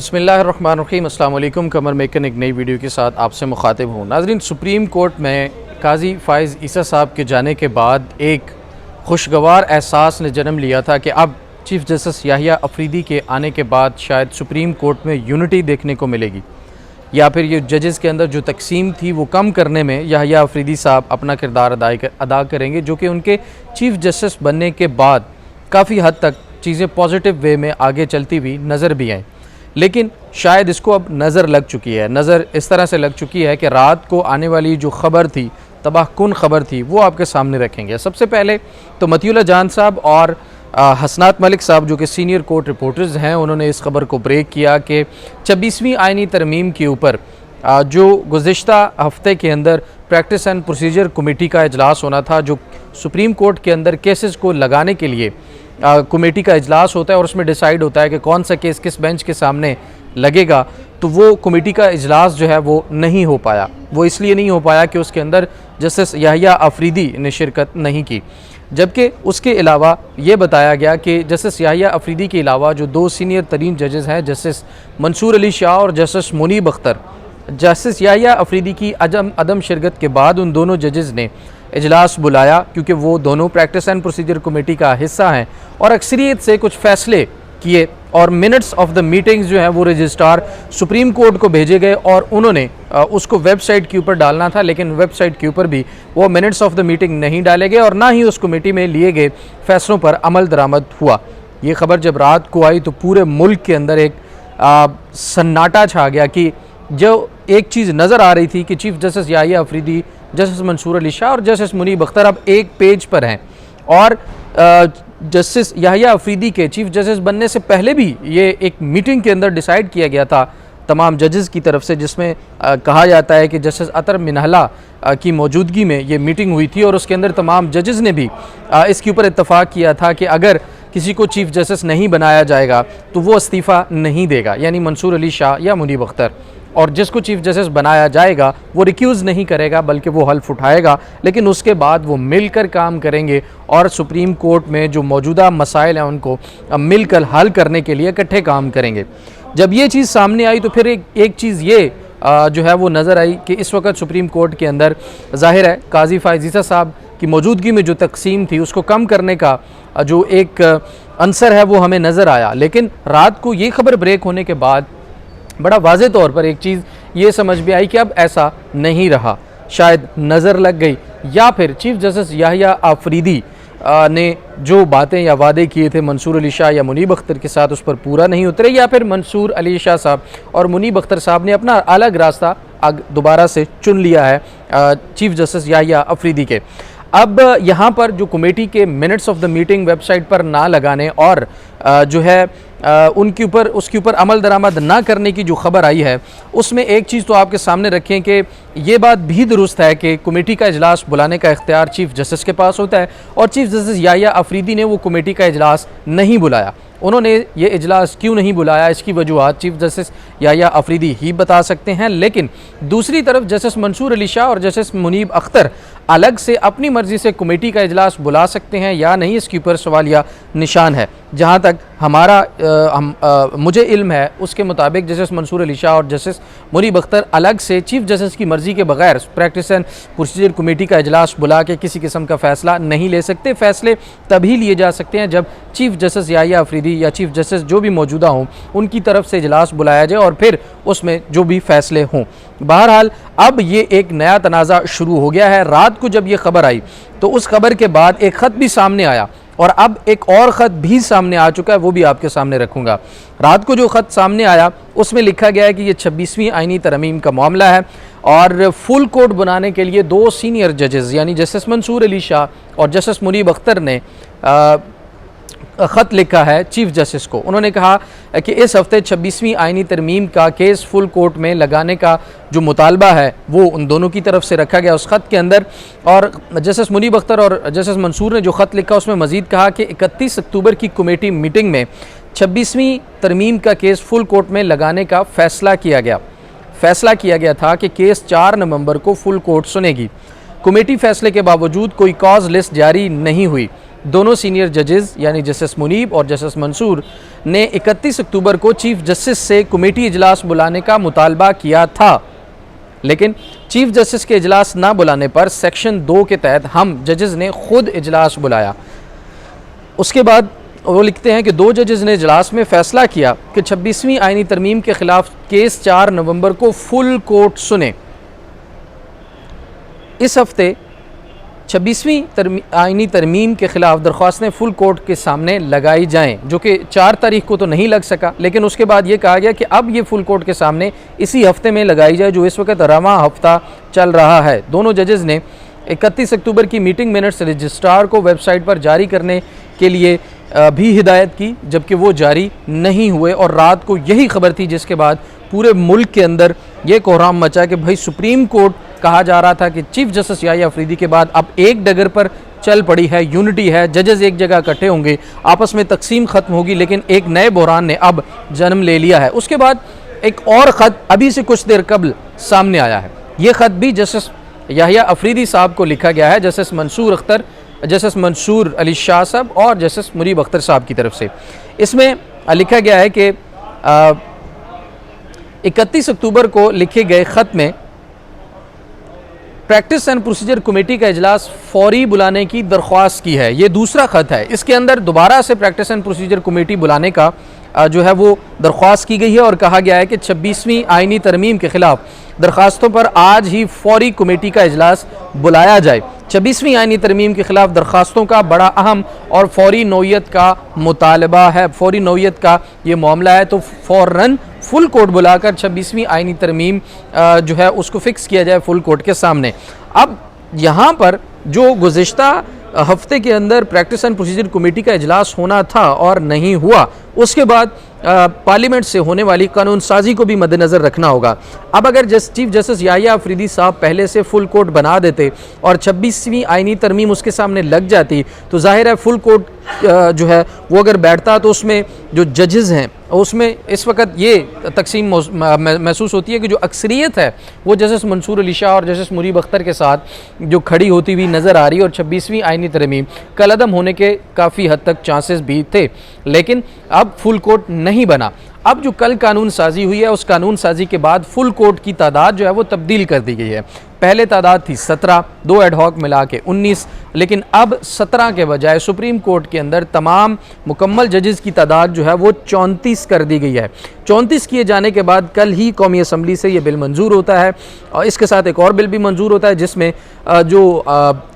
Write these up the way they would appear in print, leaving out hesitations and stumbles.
बिस्मिल्लाहिर्रहमानिर्रहीम। अस्सलाम वालेकुम। कमर मेकन एक नई वीडियो के साथ आपसे मुखातिब हूँ। नाज़रीन, सुप्रीम कोर्ट में काजी फ़ाइज़ ईसा साहब के जाने के बाद एक खुशगवार एहसास ने जन्म लिया था कि अब चीफ़ जस्टिस याहिया अफरीदी के आने के बाद शायद सुप्रीम कोर्ट में यूनिटी देखने को मिलेगी, या फिर ये जजेस के अंदर जो तकसीम थी वो कम करने में याहिया अफरीदी साहब अपना किरदार अदा करेंगे, जो कि उनके चीफ़ जस्टिस बनने के बाद काफ़ी हद तक चीज़ें पॉजिटिव वे में आगे चलती हुई नज़र भी आएँ। लेकिन शायद इसको अब नज़र लग चुकी है। नज़र इस तरह से लग चुकी है कि रात को आने वाली जो ख़बर थी, तबाहकुन ख़बर थी, वो आपके सामने रखेंगे। सबसे पहले तो मतीउल्लाह जान साहब और हसनात मलिक साहब, जो कि सीनियर कोर्ट रिपोर्टर्स हैं, उन्होंने इस खबर को ब्रेक किया कि 26वीं आइनी तरमीम के ऊपर जो गुज़िश्ता हफ्ते के अंदर प्रैक्टिस एंड प्रोसीजर कमेटी का इजलास होना था, जो सुप्रीम कोर्ट के अंदर केसेस को लगाने के लिए कमेटी का इजलास होता है और उसमें डिसाइड होता है कि कौन सा केस किस बेंच के सामने लगेगा, तो वो कमेटी का इजलास जो है वो नहीं हो पाया। वो इसलिए नहीं हो पाया कि उसके अंदर जस्टिस याहिया अफरीदी ने शिरकत नहीं की, जबकि उसके अलावा ये बताया गया कि जस्टिस याहिया अफरीदी के अलावा जो दो सीनियर तरीन जजेस हैं, जस्टिस मंसूर अली शाह और जस्टिस मुनीब अख्तर, जस्टिस याहिया अफरीदी की अदम शिरकत के बाद उन दोनों जजेस ने इजलास बुलाया, क्योंकि वो दोनों प्रैक्टिस एंड प्रोसीजर कमेटी का हिस्सा हैं, और अक्सरियत से कुछ फ़ैसले किए और मिनट्स ऑफ द मीटिंग्स जो हैं वो रजिस्ट्रार सुप्रीम कोर्ट को भेजे गए और उन्होंने उसको वेबसाइट के ऊपर डालना था, लेकिन वेबसाइट के ऊपर भी वो मिनट्स ऑफ द मीटिंग नहीं डाले गए और ना ही उस कमेटी में लिए गए फ़ैसलों पर अमल दरामद हुआ। ये खबर जब रात को आई तो पूरे मुल्क के अंदर एक सन्नाटा छा गया कि जो एक चीज़ नज़र आ रही थी कि chief justice Yahya Afridi, justice Mansoor Ali Shah और जस्टिस मुनीब अख्तर अब एक पेज पर हैं, और जस्टिस याहिया अफरीदी के चीफ़ जस्टिस बनने से पहले भी ये एक मीटिंग के अंदर डिसाइड किया गया था तमाम जजेस की तरफ से, जिसमें कहा जाता है कि जस्टिस अतर मिनहला की मौजूदगी में ये मीटिंग हुई थी और उसके अंदर तमाम जजेस ने भी इसके ऊपर इत्तफाक किया था कि अगर किसी को चीफ़ जस्टिस नहीं बनाया जाएगा तो वो इस्तीफ़ा नहीं देगा, यानी मंसूर अली शाह या मुनीब अख्तर, और जिसको चीफ़ जस्टिस बनाया जाएगा वो रिक्यूज़ नहीं करेगा बल्कि वो हल्फ उठाएगा, लेकिन उसके बाद वो मिलकर काम करेंगे और सुप्रीम कोर्ट में जो मौजूदा मसाइल हैं उनको मिलकर हल करने के लिए इकट्ठे काम करेंगे। जब ये चीज़ सामने आई तो फिर एक चीज़ ये जो है वो नज़र आई कि इस वक्त सुप्रीम कोर्ट के अंदर ज़ाहिर है काजी फ़ाइज़ ईसा साहब की मौजूदगी में जो तकसीम थी उसको कम करने का जो एक अंसर है वो हमें नज़र आया। लेकिन रात को ये खबर ब्रेक होने के बाद बड़ा वाज़े तौर पर एक चीज़ ये समझ में आई कि अब ऐसा नहीं रहा, शायद नज़र लग गई, या फिर चीफ़ जस्टिस याहिया अफरीदी ने जो बातें या वादे किए थे मंसूर अली शाह या मुनीब अख्तर के साथ उस पर पूरा नहीं उतरे, या फिर मंसूर अली शाह साहब और मुनीब अख्तर साहब ने अपना अलग रास्ता दोबारा से चुन लिया है चीफ़ जस्टिस याहिया अफरीदी के। अब यहाँ पर जो कमेटी के minutes of the meeting website पर ना लगाने और जो है उनके ऊपर उसके ऊपर अमल दरामद ना करने की जो खबर आई है, उसमें एक चीज़ तो आपके सामने रखें कि ये बात भी दुरुस्त है कि कमेटी का इजलास बुलाने का इख्तियार चीफ़ जस्टिस के पास होता है, और चीफ़ जस्टिस याहिया अफरीदी ने वो कमेटी का इजलास नहीं बुलाया। उन्होंने ये इजलास क्यों नहीं बुलाया, इसकी वजूहत चीफ़ जस्टिस याहिया अफरीदी ही बता सकते हैं, लेकिन दूसरी तरफ जस्टिस मंसूर अली शाह और जस्टिस मुनीब अख्तर अलग से अपनी मर्ज़ी से कमेटी का इजलास बुला सकते हैं या नहीं, इसके ऊपर सवालिया निशान है। जहाँ तक मुझे इल्म है उसके मुताबिक जस्टिस मंसूर अली शाह और जस्टिस मुनीब अख्तर अलग से चीफ़ जस्टिस की मर्ज़ी के बगैर प्रैक्टिस एंड प्रोसीजर कमेटी का इजलास बुला के किसी किस्म का फ़ैसला नहीं ले सकते। फ़ैसले तभी लिए जा सकते हैं जब चीफ़ जस्टिस याहिया अफरीदी या चीफ़ जस्टिस जो भी मौजूदा हों उनकी तरफ से इजलास बुलाया जाए और फिर उसमें जो भी फ़ैसले हों। बहरहाल अब ये एक नया तनाज़ा शुरू हो गया है। रात को जब ये खबर आई तो उस खबर के बाद एक ख़त भी सामने आया, और अब एक और ख़त भी सामने आ चुका है, वो भी आपके सामने रखूँगा। रात को जो ख़त सामने आया उसमें लिखा गया है कि ये 26वीं आइनी तरमीम का मामला है और फुल कोर्ट बनाने के लिए दो सीनियर जजेस यानी जस्टिस मंसूर अली शाह और जस्टिस मुनीब अख्तर ने ख़त लिखा है चीफ़ जस्टिस को। उन्होंने कहा कि इस हफ्ते 26वीं आइनी तरमीम का केस फुल कोर्ट में लगाने का जो मुतालबा है वो उन दोनों की तरफ से रखा गया उस ख़त के अंदर, और जस्टिस मुनीब अख्तर और जस्टिस मंसूर ने जो ख़त लिखा उसमें मज़ीद कहा कि 31 अक्टूबर की कमेटी मीटिंग में 26वीं तरमीम का केस फुल कोर्ट में लगाने का फ़ैसला किया गया था कि केस 4 नवंबर को फुल कोर्ट सुनेगी। कमेटी फ़ैसले के बावजूद कोई कॉज लिस्ट जारी नहीं हुई। दोनों सीनियर जजेस यानी जस्टिस मुनीब और जस्टिस मंसूर ने 31 अक्टूबर को चीफ जस्टिस से कमेटी इजलास बुलाने का मुतालबा किया था, लेकिन चीफ जस्टिस के इजलास ना बुलाने पर सेक्शन 2 के तहत हम जजेस ने खुद इजलास बुलाया। उसके बाद वो लिखते हैं कि 2 जजेस ने इजलास में फ़ैसला किया कि 26वीं आईनी तरमीम के ख़िलाफ़ केस 4 नवंबर को फुल कोर्ट सुने। इस हफ्ते 26वीं आईनी तरमीम के ख़िलाफ़ दरख्वास्तें फुल कोर्ट के सामने लगाई जाएं, जो कि 4 तारीख को तो नहीं लग सका, लेकिन उसके बाद ये कहा गया कि अब ये फुल कोर्ट के सामने इसी हफ्ते में लगाई जाए, जो इस वक्त रवां हफ्ता चल रहा है। दोनों जजेस ने 31 अक्टूबर की मीटिंग मिनट्स रजिस्ट्रार को वेबसाइट पर जारी करने के लिए भी हिदायत की, जबकि वो जारी नहीं हुए, और रात को यही खबर थी जिसके बाद पूरे मुल्क के अंदर ये कोहराम मचा कि भाई सुप्रीम कोर्ट कहा जा रहा था कि चीफ जस्टिस याह्या अफरीदी के बाद अब एक डगर पर चल पड़ी है, यूनिटी है, जजेस एक जगह इकट्ठे होंगे, आपस में तकसीम ख़त्म होगी, लेकिन एक नए बहरान ने अब जन्म ले लिया है। उसके बाद एक और ख़त अभी से कुछ देर कबल सामने आया है। ये ख़त भी जस्टिस याह्या अफरीदी साहब को लिखा गया है, जस्टिस मंसूर अख्तर, जस्टिस मंसूर अली शाह साहब और जस्टिस मुनीब अख्तर साहब की तरफ से। इसमें लिखा गया है कि 31 अक्टूबर को लिखे गए ख़त में प्रैक्टिस एंड प्रोसीजर कमेटी का इजलास फौरी बुलाने की दरख्वास्त की है। ये दूसरा ख़त है। इसके अंदर दोबारा से प्रैक्टिस एंड प्रोसीजर कमेटी बुलाने का जो है वो दरख्वास्त की गई है, और कहा गया है कि 26वीं आईनी तरमीम के ख़िलाफ़ दरख्वास्तों पर आज ही फौरी कमेटी का इजलास बुलाया जाए। 26वीं आईनी तरमीम के ख़िलाफ़ दरख्वास्तों का बड़ा अहम और फौरी नौयत का मुतालबा है, फौरी नौयत का ये मामला है, तो फ़ौरन फुल कोर्ट बुलाकर 26वीं आईनी तरमीम जो है उसको फ़िक्स किया जाए फुल कोर्ट के सामने। अब यहाँ पर जो गुज़िश्ता हफ्ते के अंदर प्रैक्टिस एंड प्रोसीजर कमेटी का इजलास होना था और नहीं हुआ, उसके बाद पार्लियामेंट से होने वाली कानून साजी को भी मद्देनज़र रखना होगा। अब अगर चीफ जस्टिस याह्या अफरीदी साहब पहले से फुल कोर्ट बना देते और 26वीं आईनी तरमीम उसके सामने लग जाती, तो जाहिर है फुल कोर्ट जो है वो अगर बैठता तो उसमें जो जजेस हैं उसमें इस वक्त ये तकसीम महसूस होती है कि जो अक्सरियत है वो जस्टिस मंसूर अली शाह और जस्टिस मुनीब अख्तर के साथ जो खड़ी होती हुई नज़र आ रही है, और 26वीं आईनी तरमीम कलअदम होने के काफ़ी हद तक चांसेस भी थे, लेकिन अब फुल कोर्ट नहीं बना। अब जो कल कानून साजी हुई है, उस कानून साजी के बाद फुल कोर्ट की तादाद जो है वो तब्दील कर दी गई है। पहले तादाद थी 17, 2 एडहॉक मिला के 19, लेकिन अब 17 के बजाय सुप्रीम कोर्ट के अंदर तमाम मुकम्मल जजेस की तादाद जो है वो 34 कर दी गई है। 34 किए जाने के बाद कल ही कौमी असम्बली से ये बिल मंजूर होता है, और इसके साथ एक और बिल भी मंजूर होता है जिसमें जो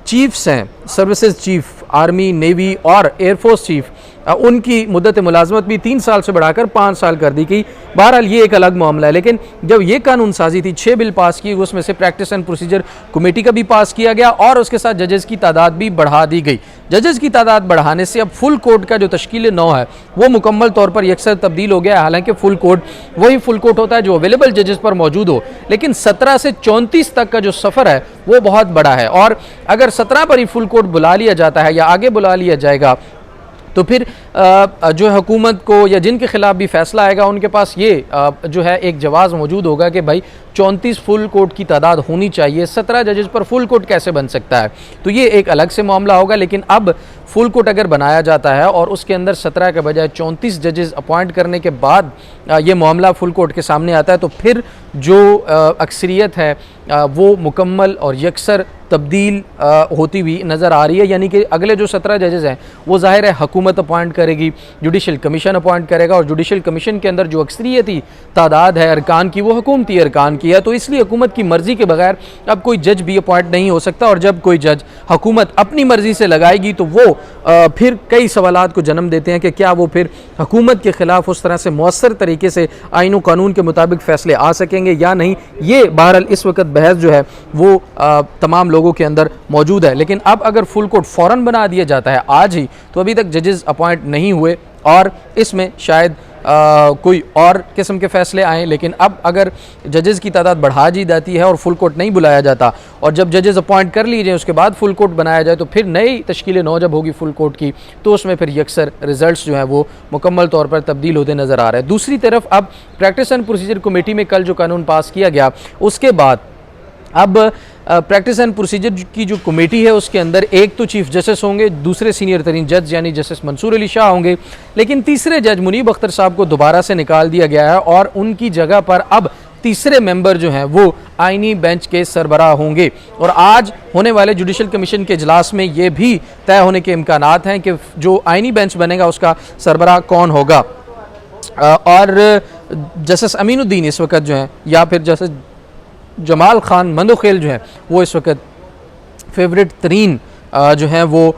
चीफ्स हैं, सर्विसेज चीफ, आर्मी, नेवी और एयरफोर्स चीफ, उनकी मुद्दत मुलाजमत भी 3 साल से बढ़ाकर 5 साल कर दी गई। बहरहाल ये एक अलग मामला है, लेकिन जब ये कानून साजी थी 6 बिल पास किए, उसमें से प्रैक्टिस एंड प्रोसीजर कमेटी का भी पास किया गया और उसके साथ जजेस की तादाद भी बढ़ा दी गई। जजेस की तादाद बढ़ाने से अब फुल कोर्ट का जो तश्कील नौ है वो मुकम्मल तौर पर यकसर तब्दील हो गया है। हालांकि फुल कोर्ट वही फुल कोर्ट होता है जो अवेलेबल जजेस पर मौजूद हो, लेकिन 17 से 34 तक का जो सफ़र है वो बहुत बड़ा है, और अगर 17 पर ही फुल कोर्ट बुला लिया जाता है या आगे बुला लिया जाएगा तो फिर जो हुकूमत को या जिनके खिलाफ भी फैसला आएगा उनके पास ये जो है एक जवाज़ मौजूद होगा कि भाई 34 फुल कोर्ट की तादाद होनी चाहिए, 17 जजेस पर फुल कोर्ट कैसे बन सकता है, तो ये एक अलग से मामला होगा। लेकिन अब फुल कोर्ट अगर बनाया जाता है और उसके अंदर 17 के बजाय 34 जजेस अपॉइंट करने के बाद ये मामला फुल कोर्ट के सामने आता है, तो फिर जो अक्सरियत है वो मुकम्मल और यकसर तब्दील होती हुई नज़र आ रही है। यानी कि अगले जो 17 जजेस हैं वो ज़ाहिर है हुकूमत अपॉइंट करेगी, जुडिशल कमीशन अपॉइंट करेगा, और जुडिशल कमीशन के अंदर जो अक्सरियती तादाद है अरकान की वो हुकूमती अरकान की है, तो इसलिए हुकूमत की मर्ज़ी के बगैर अब कोई जज भी अपॉइंट नहीं हो सकता। और जब कोई जज हुकूमत अपनी मर्ज़ी से लगाएगी तो वो फिर कई सवालात को जन्म देते हैं कि क्या वो फिर हुकूमत के ख़िलाफ़ उस तरह से मौसर तरीके से आईन व कानून के मुताबिक फ़ैसले आ सकेंगे या नहीं। ये बहरहाल इस वक्त बहस जो है वो तमाम लोगों के अंदर मौजूद है। लेकिन अब अगर फुल कोर्ट फ़ौरन बना दिया जाता है आज ही, तो अभी तक जजेस अपॉइंट नहीं हुए और इसमें शायद कोई और किस्म के फ़ैसले आएँ। लेकिन अब अगर जजेस की तादाद बढ़ा दी जाती है और फुल कोर्ट नहीं बुलाया जाता, और जब जजेस अपॉइंट कर लिए जाए उसके बाद फुल कोर्ट बनाया जाए, तो फिर नई तश्कील नौ जब होगी फुल कोर्ट की, तो उसमें फिर यकसर रिजल्ट्स जो हैं वो मुकम्मल तौर पर तब्दील होते नज़र आ रहे हैं। दूसरी तरफ अब प्रैक्टिस एंड प्रोसीजर कमेटी में कल जो कानून पास किया गया उसके बाद अब प्रैक्टिस एंड प्रोसीजर की जो कमेटी है उसके अंदर एक तो चीफ जस्टिस होंगे, दूसरे सीनियर तरीन जज यानी जस्टिस मंसूर अली शाह होंगे, लेकिन तीसरे जज मुनीब अख्तर साहब को दोबारा से निकाल दिया गया है और उनकी जगह पर अब तीसरे मेंबर जो हैं वो आईनी बेंच के सरबराह होंगे। और आज होने वाले जुडिशल कमीशन के इजलास में ये भी तय होने के इम्कानात हैं कि जो आईनी बेंच बनेगा उसका सरबराह कौन होगा। और जस्टिस अमीनुद्दीन इस वक्त जो हैं या फिर जस्टिस जमाल खान मंदोखेल जो हैं वो इस वक्त फेवरेट तरीन जो हैं वो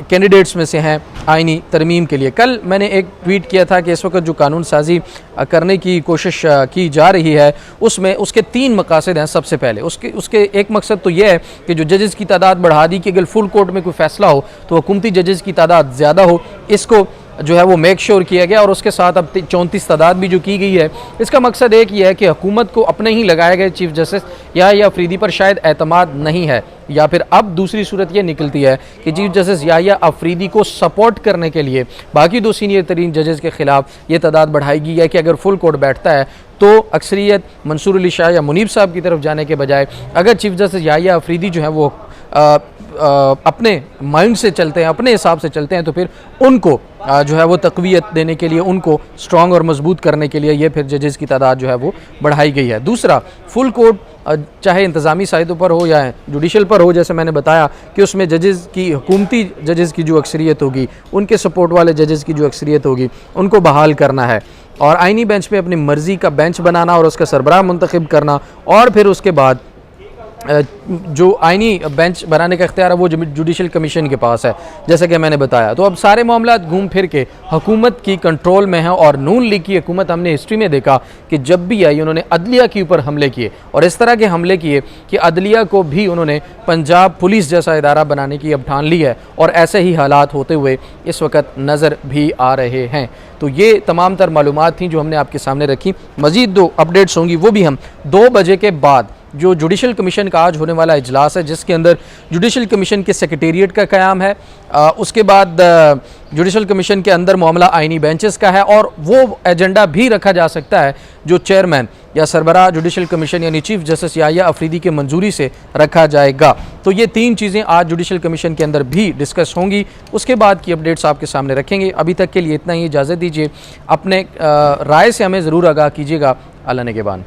कैंडिडेट्स में से हैं आईनी तरमीम के लिए। कल मैंने एक ट्वीट किया था कि इस वक्त जो कानून साजी करने की कोशिश की जा रही है उसमें उसके 3 मकासद हैं। सबसे पहले उसके एक मकसद तो यह है कि जो जजेस की तादाद बढ़ा दी कि अगर फुल कोर्ट में कोई फैसला हो तो हुकूमती जजेस की तादाद ज़्यादा हो, इसको जो है वो मेक श्योर किया गया। और उसके साथ अब 34 तादाद भी जो की गई है, इसका मकसद एक ही है कि हुकूमत को अपने ही लगाए गए चीफ जस्टिस याहिया अफरीदी पर शायद एतमाद नहीं है, या फिर अब दूसरी सूरत ये निकलती है कि चीफ जस्टिस याहिया अफरीदी को सपोर्ट करने के लिए बाकी 2 सीनियर तरीन जजेस के खिलाफ ये तादाद बढ़ाएगी, या कि अगर फुल कोर्ट बैठता है तो अक्सरियत मंसूर अली शाह या मुनीब साहब की तरफ जाने के बजाय अगर चीफ जस्टिस याहिया अफरीदी जो है वो अपने माइंड से चलते हैं, अपने हिसाब से चलते हैं, तो फिर उनको जो है वो तक़वियत देने के लिए, उनको स्ट्रॉन्ग और मजबूत करने के लिए ये फिर जजेस की तादाद जो है वो बढ़ाई गई है। दूसरा, फुल कोर्ट चाहे इंतज़ामी साइटों पर हो या जुडिशल पर हो, जैसे मैंने बताया कि उसमें जजेस की, हुकूमती जजेस की जो अक्सरियत होगी, उनके सपोर्ट वाले जजेस की जो अक्सरियत होगी, उनको बहाल करना है और आईनी बेंच पे अपनी मर्ज़ी का बेंच बनाना और उसका सरबराह मुंतखब करना, और फिर उसके बाद जो आईनी बेंच बनाने का इख्तियार है वो जुडिशल कमीशन के पास है, जैसे कि मैंने बताया। तो अब सारे मामला घूम फिर के हुकूमत की कंट्रोल में है। और नून लीग की हुकूमत हमने हिस्ट्री में देखा कि जब भी आई उन्होंने अदलिया के ऊपर हमले किए, और इस तरह के हमले किए कि अदलिया को भी उन्होंने पंजाब पुलिस जैसा इदारा बनाने की अब ठान ली है, और ऐसे ही हालात होते हुए इस वक्त नज़र भी आ रहे हैं। तो ये तमाम तर मालूमात थी जो हमने आपके सामने रखी। मज़ीद 2 अपडेट्स होंगी, वो भी हम 2 बजे के बाद जो जुडिशल कमीशन का आज होने वाला इजलास है, जिसके अंदर जुडिशल कमीशन के सेक्रेटेरिएट का क़याम है, उसके बाद जुडिशल कमीशन के अंदर मामला आईनी बेंचेस का है, और वो एजेंडा भी रखा जा सकता है जो चेयरमैन या सरबराह जुडिशल कमीशन यानी चीफ जस्टिस याहिया अफरीदी के मंजूरी से रखा जाएगा। तो ये 3 चीज़ें आज जुडिशल कमीशन के अंदर भी डिस्कस होंगी। उसके बाद की अपडेट्स आपके सामने रखेंगे। अभी तक के लिए इतना ही, इजाज़त दीजिए। अपने राय से हमें ज़रूर आगाह कीजिएगा। अल्लाह ने के बान।